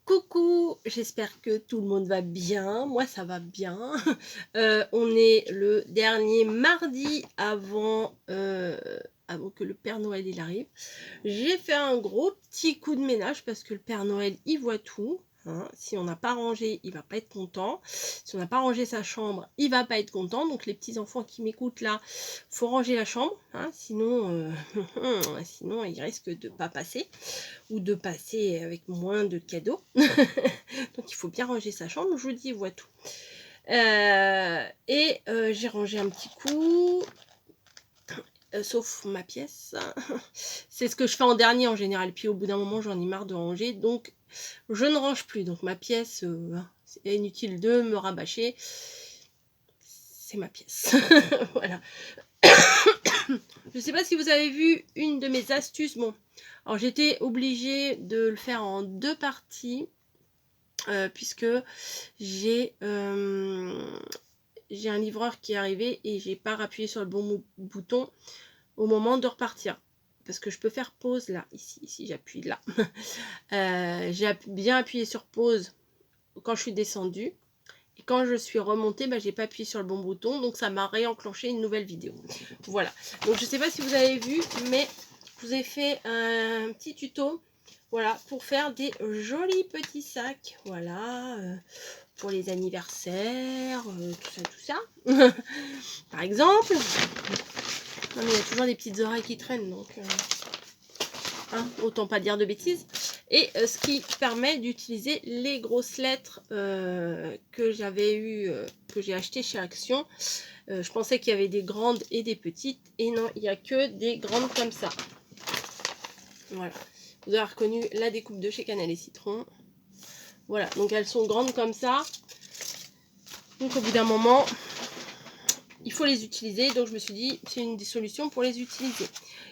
Coucou, j'espère que tout le monde va bien. Moi, ça va bien. On est le dernier mardi avant que le Père Noël il arrive. J'ai fait un gros petit coup de ménage parce que le Père Noël, il voit tout. Hein. Si on n'a pas rangé, il va pas être content. Si on n'a pas rangé sa chambre, il va pas être content. Donc les petits enfants qui m'écoutent là, faut ranger la chambre. Hein, sinon, sinon, il risque de pas passer ou de passer avec moins de cadeaux. Donc il faut bien ranger sa chambre, je vous dis, il voit tout. J'ai rangé un petit coup, sauf ma pièce. C'est ce que je fais en dernier en général. Puis au bout d'un moment, j'en ai marre de ranger, donc je ne range plus. Donc ma pièce, c'est inutile de me rabâcher. C'est ma pièce. Voilà. Je ne sais pas si vous avez vu une de mes astuces. Bon, alors j'étais obligée de le faire en 2 parties. Puisque j'ai un livreur qui est arrivé et j'ai pas appuyé sur le bon bouton au moment de repartir, parce que je peux faire pause là, ici j'appuie là. J'ai bien appuyé sur pause quand je suis descendue, et quand je suis remontée, j'ai pas appuyé sur le bon bouton, donc ça m'a réenclenché une nouvelle vidéo. Voilà, donc je sais pas si vous avez vu, mais je vous ai fait un petit tuto. Voilà, pour faire des jolis petits sacs, voilà, pour les anniversaires, tout ça. Par exemple, non, mais il y a toujours des petites oreilles qui traînent, donc hein, autant pas dire de bêtises. Et ce qui permet d'utiliser les grosses lettres que j'avais eu, que j'ai acheté chez Action. Je pensais qu'il y avait des grandes et des petites, et non, il n'y a que des grandes comme ça. Voilà. Vous avez reconnu la découpe de chez Canal et Citron. Voilà, donc elles sont grandes comme ça. Donc au bout d'un moment, il faut les utiliser. Donc je me suis dit, c'est une des solutions pour les utiliser.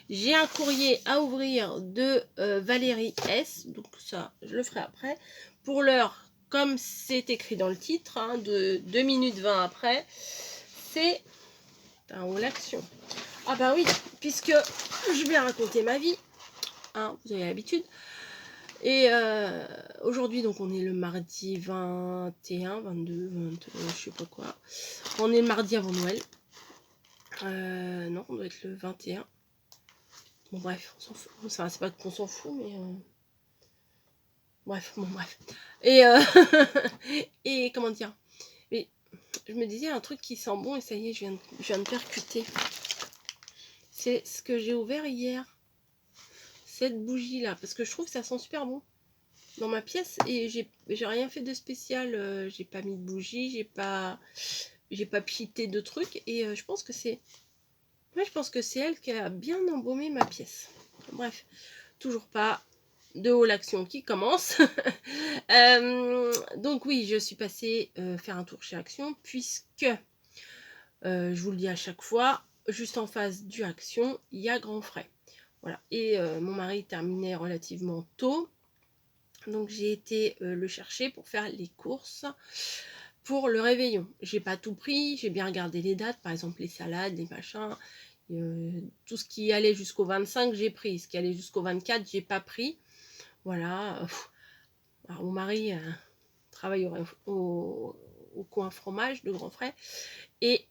J'ai un courrier à ouvrir de Valérie S. Donc ça, je le ferai après. Pour l'heure, comme c'est écrit dans le titre, hein, de 2 minutes 20 après, c'est un haut l'action. Ah bah oui, puisque je vais raconter ma vie. Hein, vous avez l'habitude. Et aujourd'hui, donc on est le mardi 21, 22, 23, je sais pas quoi. On est le mardi avant Noël. Non, on doit être le 21. Bon bref, on s'en fout. Enfin, c'est pas qu'on s'en fout, mais... Bref, bon bref. Et, et comment dire, mais je me disais un truc qui sent bon, et ça y est, je viens de percuter. C'est ce que j'ai ouvert hier. Cette bougie là, parce que je trouve que ça sent super bon dans ma pièce, et j'ai rien fait de spécial, j'ai pas mis de bougie, j'ai pas pchité de trucs, et je pense que c'est elle qui a bien embaumé ma pièce. Bref, toujours pas de haut l'action qui commence. Donc oui, je suis passée faire un tour chez Action, puisque je vous le dis à chaque fois, juste en face du Action, il y a Grand Frais. Voilà, et mon mari terminait relativement tôt. Donc j'ai été le chercher pour faire les courses pour le réveillon. J'ai pas tout pris, j'ai bien regardé les dates, par exemple les salades, les machins, tout ce qui allait jusqu'au 25 j'ai pris, ce qui allait jusqu'au 24 j'ai pas pris. Voilà. Alors, mon mari travaille au coin fromage de Grand Frais, et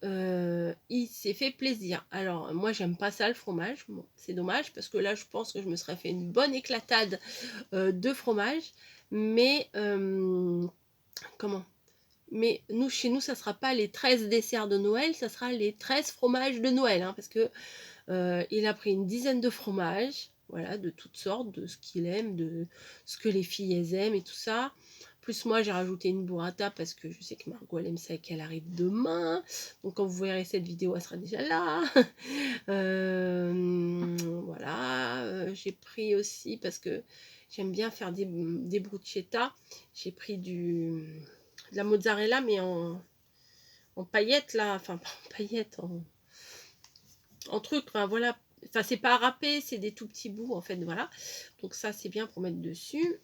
il s'est fait plaisir. Alors moi j'aime pas ça le fromage, bon, c'est dommage, parce que là je pense que je me serais fait une bonne éclatade de fromage, mais comment, mais nous, chez nous, ça sera pas les 13 desserts de Noël, ça sera les 13 fromages de Noël, hein, parce que il a pris une dizaine de fromages, voilà, de toutes sortes, de ce qu'il aime, de ce que les filles elles aiment et tout ça. Plus moi, j'ai rajouté une burrata parce que je sais que Margot elle aime ça et qu'elle arrive demain. Donc quand vous verrez cette vidéo, elle sera déjà là. Voilà, j'ai pris aussi, parce que j'aime bien faire des bruschetta, j'ai pris de la mozzarella, mais en paillettes là, enfin pas en paillettes, en truc, enfin voilà, enfin c'est pas râpé, c'est des tout petits bouts en fait, voilà. Donc ça c'est bien pour mettre dessus.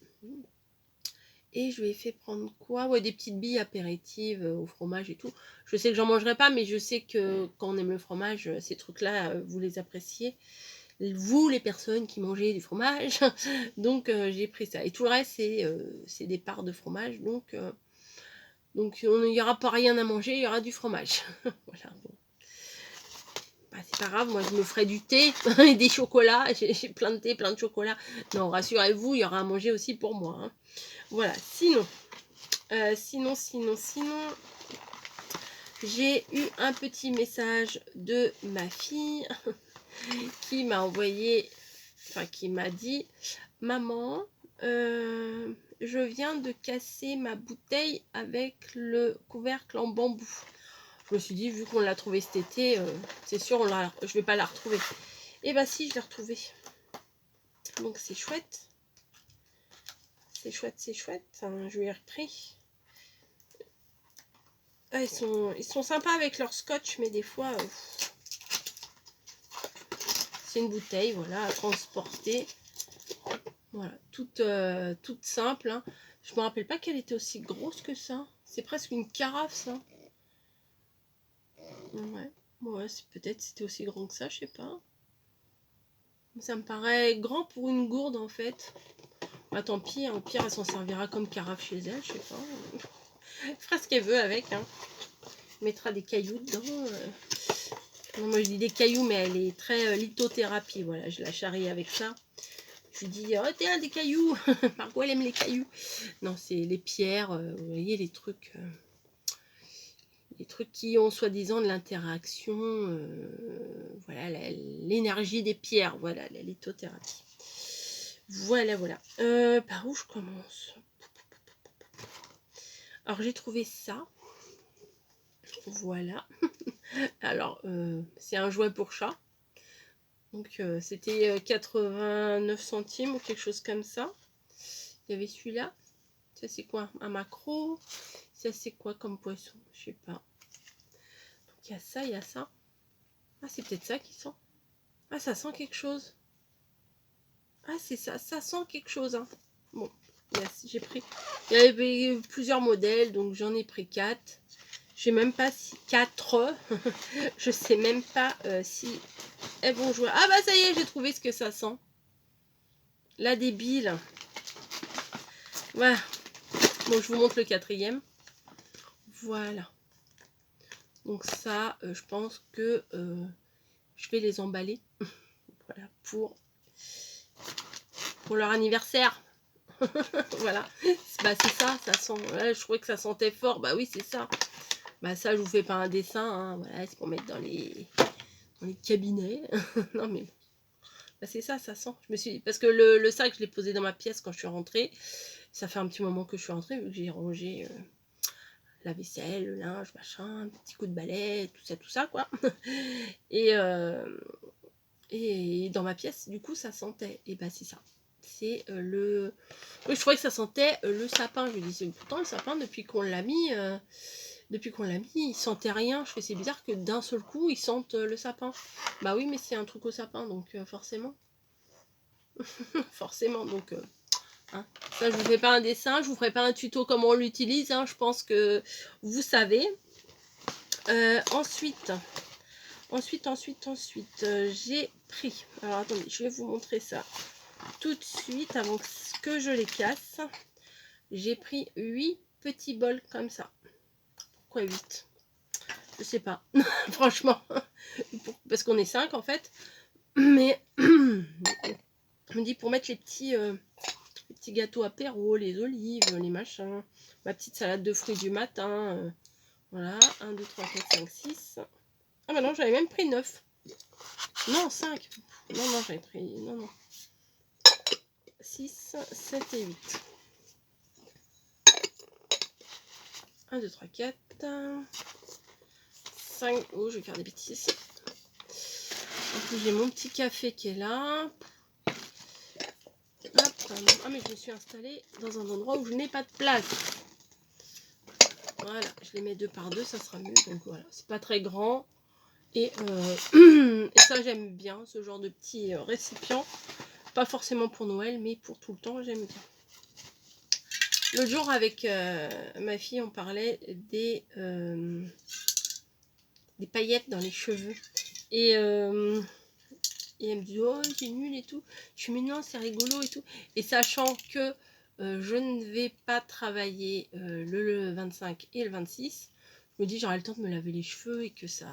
Et je lui ai fait prendre quoi? Ouais, des petites billes apéritives au fromage et tout. Je sais que j'en mangerai pas, mais je sais que quand on aime le fromage, ces trucs-là, vous les appréciez. vous les personnes qui mangez du fromage. Donc j'ai pris ça. Et tout le reste, c'est des parts de fromage. Donc il n'y aura pas rien à manger, il y aura du fromage. Voilà. Bon. Bah, c'est pas grave, moi je me ferai du thé et des chocolats. J'ai plein de thé, plein de chocolat. Non, rassurez-vous, il y aura à manger aussi pour moi. Hein. Voilà, sinon, j'ai eu un petit message de ma fille qui m'a envoyé, enfin qui m'a dit, maman, je viens de casser ma bouteille avec le couvercle en bambou. Je me suis dit, vu qu'on l'a trouvé cet été, c'est sûr, je vais pas la retrouver. Et bah si, je l'ai retrouvée. Donc c'est chouette. C'est chouette, c'est chouette. Hein, je lui ai repris. Ah, ils sont sympas avec leur scotch, mais des fois, c'est une bouteille, voilà, à transporter. Voilà, toute simple. Hein. Je me rappelle pas qu'elle était aussi grosse que ça. C'est presque une carafe, ça. Ouais, peut-être c'était aussi grand que ça, je sais pas. Ça me paraît grand pour une gourde, en fait. Bah tant pis, au pire, elle s'en servira comme carafe chez elle, je sais pas. Elle fera ce qu'elle veut avec, hein. Elle mettra des cailloux dedans. Non, moi je dis des cailloux, mais elle est très lithothérapie, voilà, je la charrie avec ça. Je lui dis, oh tiens, des cailloux. Margot, elle aime les cailloux. Non, c'est les pierres, vous voyez, les trucs qui ont soi-disant de l'interaction, voilà, l'énergie des pierres, voilà, la lithothérapie. Voilà. Par où je commence? Alors, j'ai trouvé ça. Voilà. Alors, c'est un jouet pour chat. Donc, c'était 89 centimes ou quelque chose comme ça. Il y avait celui-là. Ça, c'est quoi? Un maquereau. Ça, c'est quoi comme poisson? Je sais pas. Donc, il y a ça, il y a ça. Ah, c'est peut-être ça qui sent. Ah, ça sent quelque chose. Ah, c'est ça. Ça sent quelque chose. Hein. Bon, j'ai pris. Il y avait plusieurs modèles, donc j'en ai pris 4. Je sais même pas si 4. Je sais même pas si elles vont jouer. Ah bah ça y est, j'ai trouvé ce que ça sent. La débile. Voilà. Bon, je vous montre le 4e. Voilà. Donc ça, je pense que je vais les emballer. Voilà, pour leur anniversaire. Voilà. Bah c'est ça, ça sent. Ouais, je trouvais que ça sentait fort. Bah oui, c'est ça. Bah ça, je vous fais pas un dessin. Hein. Voilà, c'est pour mettre dans les cabinets. Non mais bah, c'est ça, ça sent. Je me suis parce que le sac, je l'ai posé dans ma pièce quand je suis rentrée. Ça fait un petit moment que je suis rentrée, vu que j'ai rangé la vaisselle, le linge, machin, un petit coup de balai, tout ça, quoi. Et dans ma pièce, du coup, ça sentait. Et bah, c'est ça. C'est le... Oui, je trouvais que ça sentait le sapin. Je me disais, pourtant, le sapin, depuis qu'on l'a mis, il sentait rien. Je fais, c'est bizarre que d'un seul coup, il sente le sapin. Bah oui, mais c'est un truc au sapin, donc forcément. Forcément, donc... Hein. Ça, je vous fais pas un dessin, je vous ferai pas un tuto comment on l'utilise, hein, je pense que vous savez. Ensuite, j'ai pris, alors attendez, je vais vous montrer ça tout de suite avant que je les casse. J'ai pris 8 petits bols comme ça. Pourquoi 8? Je sais pas, franchement, parce qu'on est 5 en fait, mais on me dit pour mettre les petits gâteaux apéro, les olives, les machins, ma petite salade de fruits du matin, voilà, 1, 2, 3, 4, 5, 6. Ah bah non, j'avais même pris 9. Non, 5. Non, j'avais pris... Non. 6, 7 et 8. 1, 2, 3, 4. 5. Oh, je vais faire des bêtises. En plus, j'ai mon petit café qui est là. Hop. Ah, mais je me suis installée dans un endroit où je n'ai pas de place. Voilà, je les mets 2 par 2, ça sera mieux. Donc voilà, c'est pas très grand. Et ça, j'aime bien, ce genre de petit récipient. Pas forcément pour Noël, mais pour tout le temps, j'aime bien. L'autre jour, avec ma fille, on parlait des paillettes dans les cheveux. Et Et elle me dit, oh, c'est nul et tout. Je suis, mais non, c'est rigolo et tout. Et sachant que je ne vais pas travailler le 25 et le 26, je me dis, j'aurai le temps de me laver les cheveux et que ça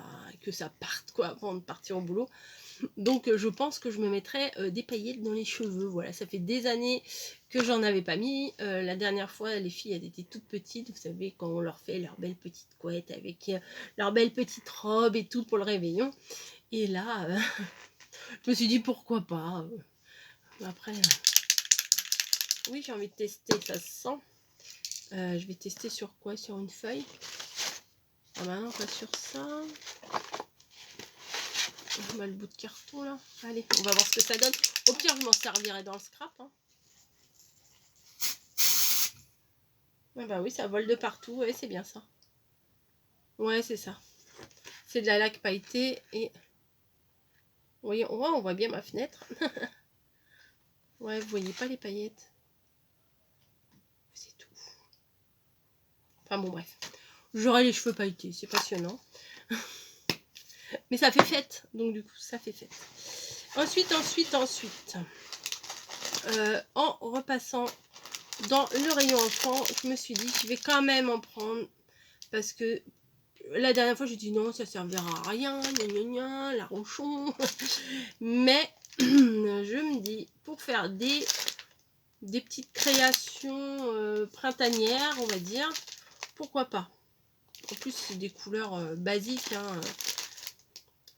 parte, quoi, avant de partir au boulot. Donc, je pense que je me mettrai des paillettes dans les cheveux. Voilà, ça fait des années que j'en avais pas mis. La dernière fois, les filles, elles étaient toutes petites. Vous savez, quand on leur fait leur belle petite couette avec leur belle petite robe et tout pour le réveillon. Et là, je me suis dit, pourquoi pas. Après, oui, j'ai envie de tester, ça se sent. Je vais tester sur quoi? Sur une feuille. Ah bah non, pas sur ça. On met le bout de carton là. Allez, on va voir ce que ça donne. Au pire, je m'en servirai dans le scrap. Hein. Ah bah oui, ça vole de partout. Ouais, c'est bien ça. Ouais, c'est ça. C'est de la laque pailletée et... Oui, on voit bien ma fenêtre. Ouais, vous voyez pas les paillettes. C'est tout. Enfin bon, bref. J'aurai les cheveux pailletés, c'est passionnant. Mais ça fait fête, donc du coup, ça fait fête. Ensuite, en repassant dans le rayon enfant, je me suis dit, je vais quand même en prendre. Parce que la dernière fois, j'ai dit non, ça servira à rien, gna gna gna, la ronchon. Mais je me dis, pour faire des petites créations printanières, on va dire, pourquoi pas. En plus, c'est des couleurs basiques, hein,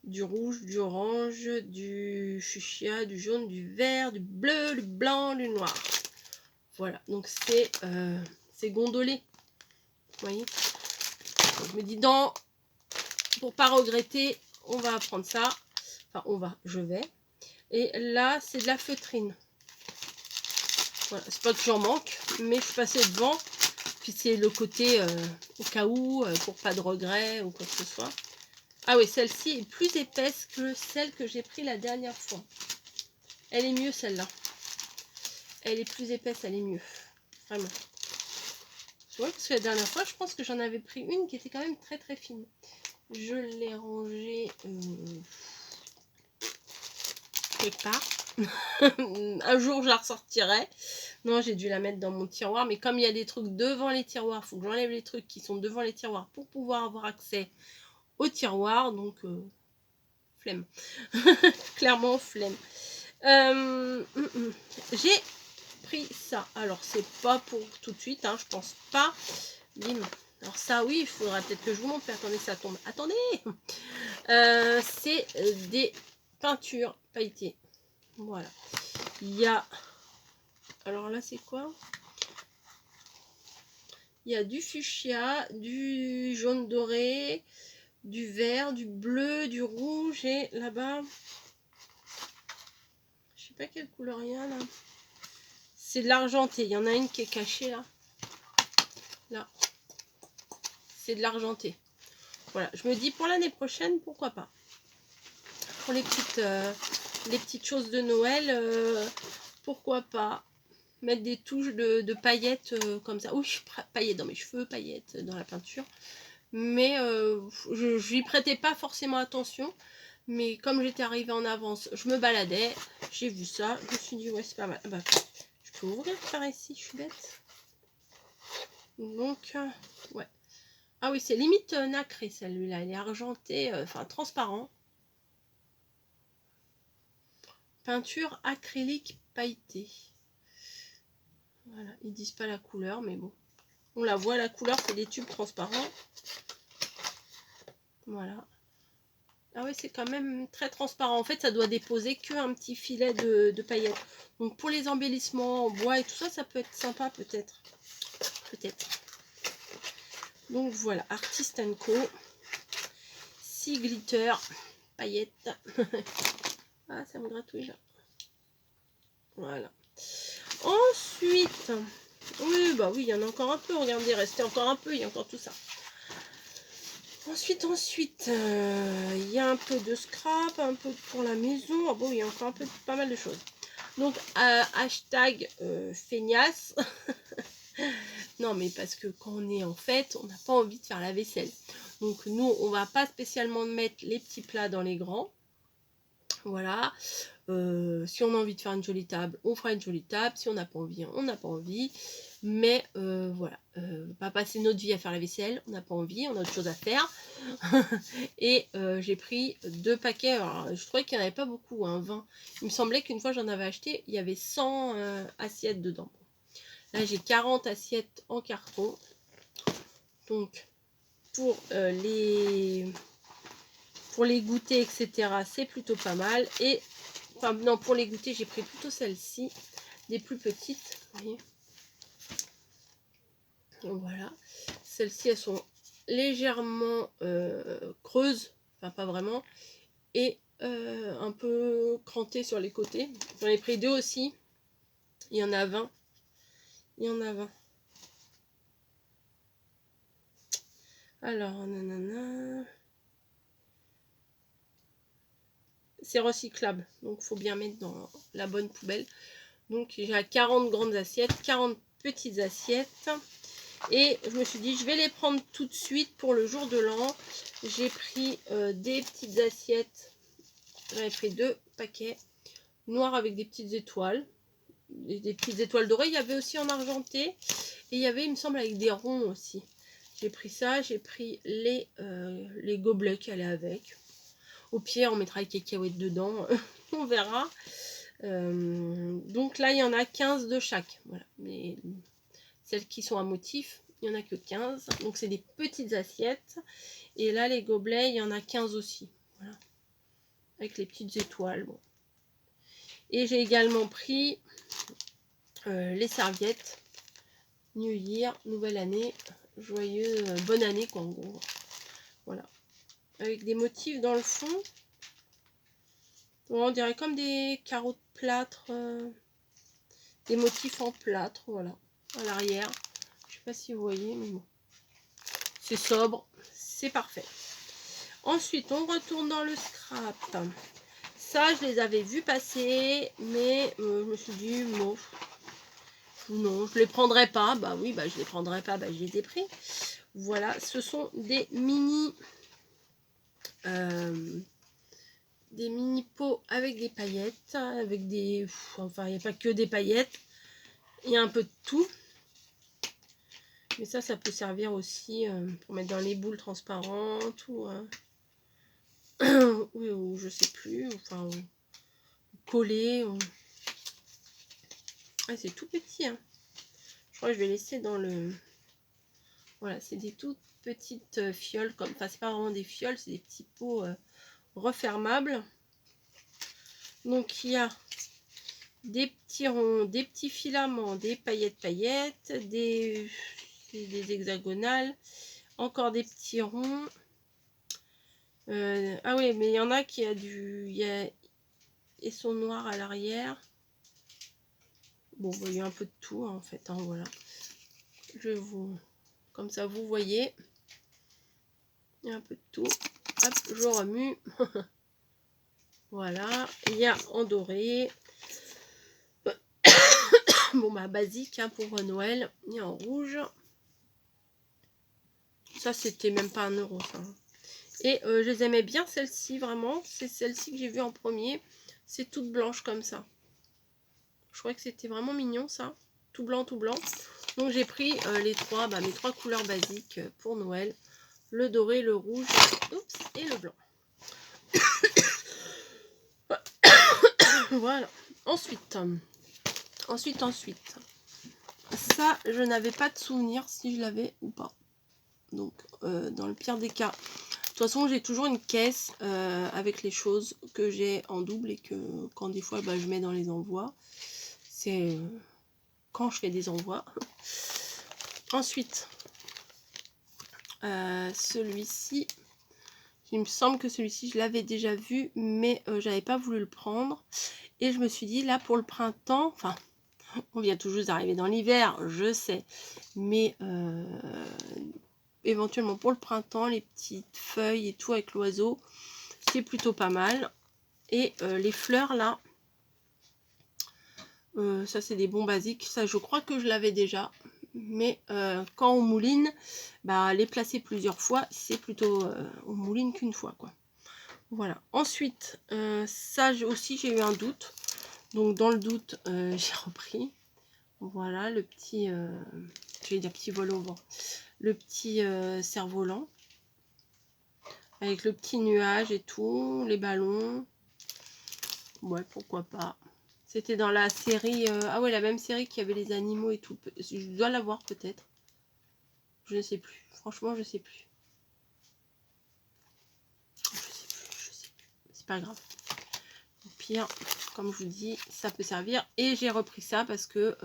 du rouge, du orange, du fuchsia, du jaune, du vert, du bleu, du blanc, du noir. Voilà, donc c'est gondolé. Vous voyez, donc, je me dis, pour pas regretter, on va prendre ça. Enfin, je vais. Et là, c'est de la feutrine. Voilà, c'est pas que j'en manque, mais je suis passée devant. Puis c'est le côté au cas où, pour pas de regrets ou quoi que ce soit. Ah oui, celle-ci est plus épaisse que celle que j'ai pris la dernière fois. Elle est mieux celle-là. Elle est plus épaisse, elle est mieux. Vraiment. Tu vois, parce que la dernière fois, je pense que j'en avais pris une qui était quand même très très fine. Je l'ai rangée quelque part. Un jour, je la ressortirai. Non, j'ai dû la mettre dans mon tiroir. Mais comme il y a des trucs devant les tiroirs, il faut que j'enlève les trucs qui sont devant les tiroirs pour pouvoir avoir accès au tiroir. Donc, flemme. Clairement, flemme. J'ai pris ça. Alors, c'est pas pour tout de suite, hein, je pense pas. Bim. Alors ça, oui, il faudra peut-être que je vous montre. Attendez, ça tombe. Attendez. C'est des peintures pailletées. Voilà. Il y a... Alors là, c'est quoi? Il y a du fuchsia, du jaune doré, du vert, du bleu, du rouge et là-bas... Je sais pas quelle couleur il y a là. C'est de l'argenté. Il y en a une qui est cachée là. Là. C'est de l'argenté. Voilà. Je me dis pour l'année prochaine, pourquoi pas. Pour les petites choses de Noël, pourquoi pas. Mettre des touches de paillettes comme ça. Oui, paillettes dans mes cheveux, paillettes dans la peinture. Mais je n'y prêtais pas forcément attention. Mais comme j'étais arrivée en avance, je me baladais. J'ai vu ça. Je me suis dit, ouais, c'est pas mal. Ah bah, je peux ouvrir par ici, je suis bête. Donc, ouais. Ah oui, c'est limite nacré celui-là. Il est argenté, enfin transparent. Peinture acrylique pailletée. Voilà, ils disent pas la couleur, mais bon. On la voit, la couleur, c'est des tubes transparents. Voilà. Ah oui, c'est quand même très transparent. En fait, ça doit déposer qu'un petit filet de paillettes. Donc, pour les embellissements en bois et tout ça, ça peut être sympa peut-être. Peut-être. Donc, voilà. Artist & Co. 6 glitter paillettes. Ah, ça me gratouille là. Voilà. Ensuite, oui, bah oui, il y en a encore un peu. Regardez, restez encore un peu. Il y a encore tout ça. Ensuite, il y a un peu de scrap, un peu pour la maison. Ah bon, il y a encore un peu, pas mal de choses. Donc, hashtag feignasse. Non, mais parce que quand on est en fête, on n'a pas envie de faire la vaisselle. Donc, nous, on va pas spécialement mettre les petits plats dans les grands. Voilà. Si on a envie de faire une jolie table, on fera une jolie table. Si on n'a pas envie, on n'a pas envie. Mais voilà, pas passer notre vie à faire la vaisselle, on n'a pas envie, on a autre chose à faire. Et j'ai pris 2 paquets. Alors, je trouvais qu'il n'y en avait pas beaucoup, hein, 20. Il me semblait qu'une fois j'en avais acheté, il y avait 100 assiettes dedans. Là j'ai 40 assiettes en carton. Donc pour les goûter, etc., c'est plutôt pas mal. Et enfin non, pour les goûter, j'ai pris plutôt celles-ci, des plus petites. Vous voyez, donc voilà, celles-ci elles sont légèrement creuses, enfin pas vraiment, et un peu crantées sur les côtés. J'en ai pris 2 aussi. Il y en a 20. Il y en a 20. Alors, nanana. C'est recyclable, donc il faut bien mettre dans la bonne poubelle. Donc j'ai 40 grandes assiettes, 40 petites assiettes. Et je me suis dit, je vais les prendre tout de suite pour le jour de l'an. J'ai pris des petites assiettes. J'avais pris 2 paquets noirs avec des petites étoiles. Des petites étoiles dorées. Il y avait aussi en argenté. Et il y avait, il me semble, avec des ronds aussi. J'ai pris ça. J'ai pris les gobelets qui allaient avec. Au pire, on mettra les cacahuètes dedans. On verra. Donc là, il y en a 15 de chaque. Voilà. Mais celles qui sont à motif, il n'y en a que 15. Donc c'est des petites assiettes. Et là, les gobelets, il y en a 15 aussi. Voilà. Avec les petites étoiles. Bon. Et j'ai également pris les serviettes. New Year, nouvelle année. Joyeux, bonne année quoi en gros. Voilà. Avec des motifs dans le fond. On dirait comme des carreaux de plâtre. Des motifs en plâtre, voilà. À l'arrière. Je sais pas si vous voyez, mais bon. C'est sobre. C'est parfait. Ensuite, on retourne dans le scrap. Ça, je les avais vus passer, mais je me suis dit, bon, non, je les prendrai pas. Bah oui, bah je les prendrai pas, bah je les ai pris. Voilà, ce sont des mini pots avec des paillettes, avec des... Enfin, il n'y a pas que des paillettes. Il y a un peu de tout. Mais ça peut servir aussi pour mettre dans les boules transparentes ou... ou je sais plus, enfin... coller. Ah, c'est tout petit, hein. Je crois que je vais laisser dans le... Voilà, c'est des toutes petites fioles, comme... Enfin, c'est pas vraiment des fioles, c'est des petits pots refermables. Donc, il y a des petits ronds, des petits filaments, des paillettes, des hexagonales, encore des petits ronds. Ah oui, mais il y en a qui a du... Ils sont noirs à l'arrière. Bon, bah, il y a un peu de tout, hein, en fait, hein, voilà. Je vous... Comme ça, vous voyez. Il y a un peu de tout. Hop, je remue. Voilà. Il y a en doré. Bon, bah, basique hein, pour Noël. Il y a en rouge. Ça, c'était même pas 1 euro, ça. Et je les aimais bien, celle-ci, vraiment. C'est celle-ci que j'ai vue en premier. C'est toute blanche comme ça. Je crois que c'était vraiment mignon, ça. Tout blanc, tout blanc. Donc, j'ai pris les 3, bah, mes 3 couleurs basiques pour Noël. Le doré, le rouge, oups, et le blanc. Voilà. Ensuite. Ça, je n'avais pas de souvenir si je l'avais ou pas. Donc, dans le pire des cas. De toute façon, j'ai toujours une caisse avec les choses que j'ai en double et que quand des fois, bah, je mets dans les envois. C'est quand je fais des envois. Ensuite, celui-ci. Il me semble que celui-ci, je l'avais déjà vu, mais j'avais pas voulu le prendre. Et je me suis dit, là, pour le printemps, enfin, on vient tout juste d'arriver dans l'hiver, je sais. Mais éventuellement pour le printemps, les petites feuilles et tout avec l'oiseau, c'est plutôt pas mal. Et les fleurs, là, ça, c'est des bons basiques. Ça, je crois que je l'avais déjà. Mais quand on mouline, bah, les placer plusieurs fois, c'est plutôt... on mouline qu'une fois, quoi. Voilà. Ensuite, ça aussi j'ai eu un doute. Donc dans le doute, j'ai repris. Voilà le petit, j'ai dire petit vol au vent. Le petit cerf-volant. Avec le petit nuage et tout, les ballons. Ouais, pourquoi pas. C'était dans la série... ah ouais, la même série qui avait les animaux et tout. Je dois l'avoir peut-être. Je ne sais plus. Franchement, je sais plus. Je sais plus. C'est pas grave. Au pire, comme je vous dis, ça peut servir. Et j'ai repris ça parce que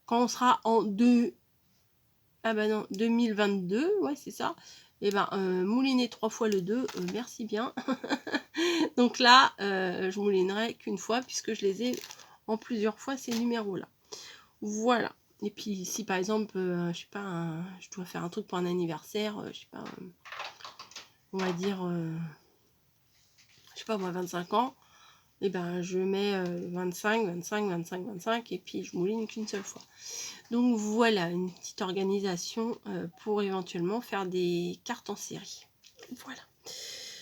quand on sera en 2022, ouais, c'est ça. Et ben, mouliner 3 fois le 2, merci bien. Donc là, je moulinerai qu'une fois puisque je les ai en plusieurs fois ces numéros-là. Voilà. Et puis si par exemple, je sais pas, je dois faire un truc pour un anniversaire, je sais pas, on va dire, je sais pas moi, 25 ans, et ben je mets 25, 25, 25, 25 et puis je mouline qu'une seule fois. Donc voilà, une petite organisation pour éventuellement faire des cartes en série. Voilà.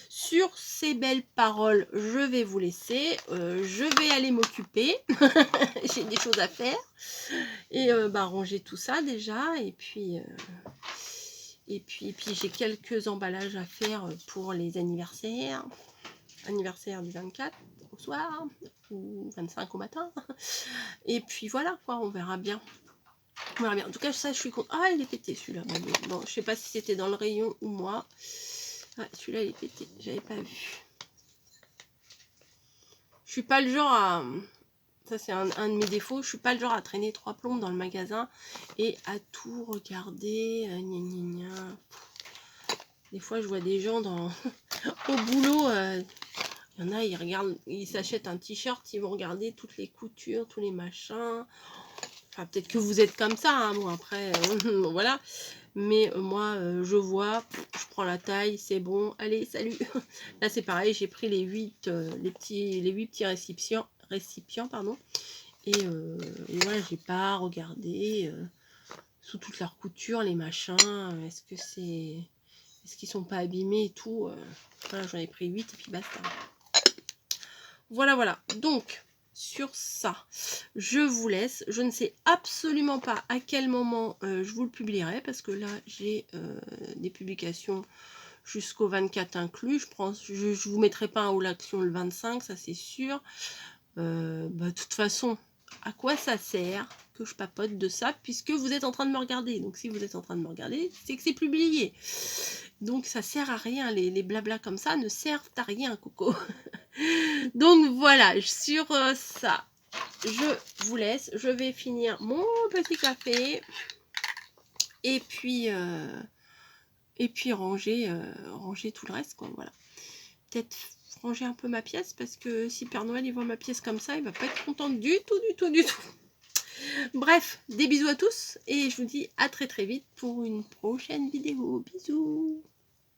Sur ces belles paroles, je vais vous laisser. Je vais aller m'occuper. J'ai des choses à faire. Et ranger tout ça déjà. Et puis j'ai quelques emballages à faire pour les anniversaires. Anniversaire du 24 au soir. Ou 25 au matin. Et puis voilà, quoi, on verra bien. On verra bien. En tout cas, ça, je suis contente. Ah, il est pété celui-là. Bon, je sais pas si c'était dans le rayon ou moi. Ah, celui-là, il est pété. J'avais pas vu. Je suis pas le genre à... Ça, c'est un de mes défauts. Je suis pas le genre à traîner 3 plombes dans le magasin et à tout regarder. Gna gna gna. Des fois, je vois des gens au boulot. Il y en a, ils regardent, ils s'achètent un t-shirt, ils vont regarder toutes les coutures, tous les machins. Enfin, peut-être que vous êtes comme ça, hein. Bon, après, voilà. Mais moi, je vois, je prends la taille, c'est bon, allez, salut. Là, c'est pareil, j'ai pris les 8 petits récipients, pardon. Et voilà, j'ai pas regardé sous toute leur couture, les machins, est-ce qu'ils sont pas abîmés et tout. Voilà, j'en ai pris 8 et puis basta. Voilà, voilà. Donc, sur ça, je vous laisse. Je ne sais absolument pas à quel moment je vous le publierai parce que là, j'ai des publications jusqu'au 24 inclus. Je vous mettrai pas un haut l'action le 25, ça c'est sûr. De toute façon, à quoi ça sert que je papote de ça puisque vous êtes en train de me regarder. Donc si vous êtes en train de me regarder, c'est que c'est publié. Donc ça sert à rien, les blablas comme ça ne servent à rien, Coco. Donc voilà, sur ça, je vous laisse. Je vais finir mon petit café et puis ranger tout le reste, quoi. Voilà. Peut-être ranger un peu ma pièce parce que si Père Noël il voit ma pièce comme ça, il va pas être content du tout, du tout, du tout. Bref, des bisous à tous et je vous dis à très très vite pour une prochaine vidéo. Bisous.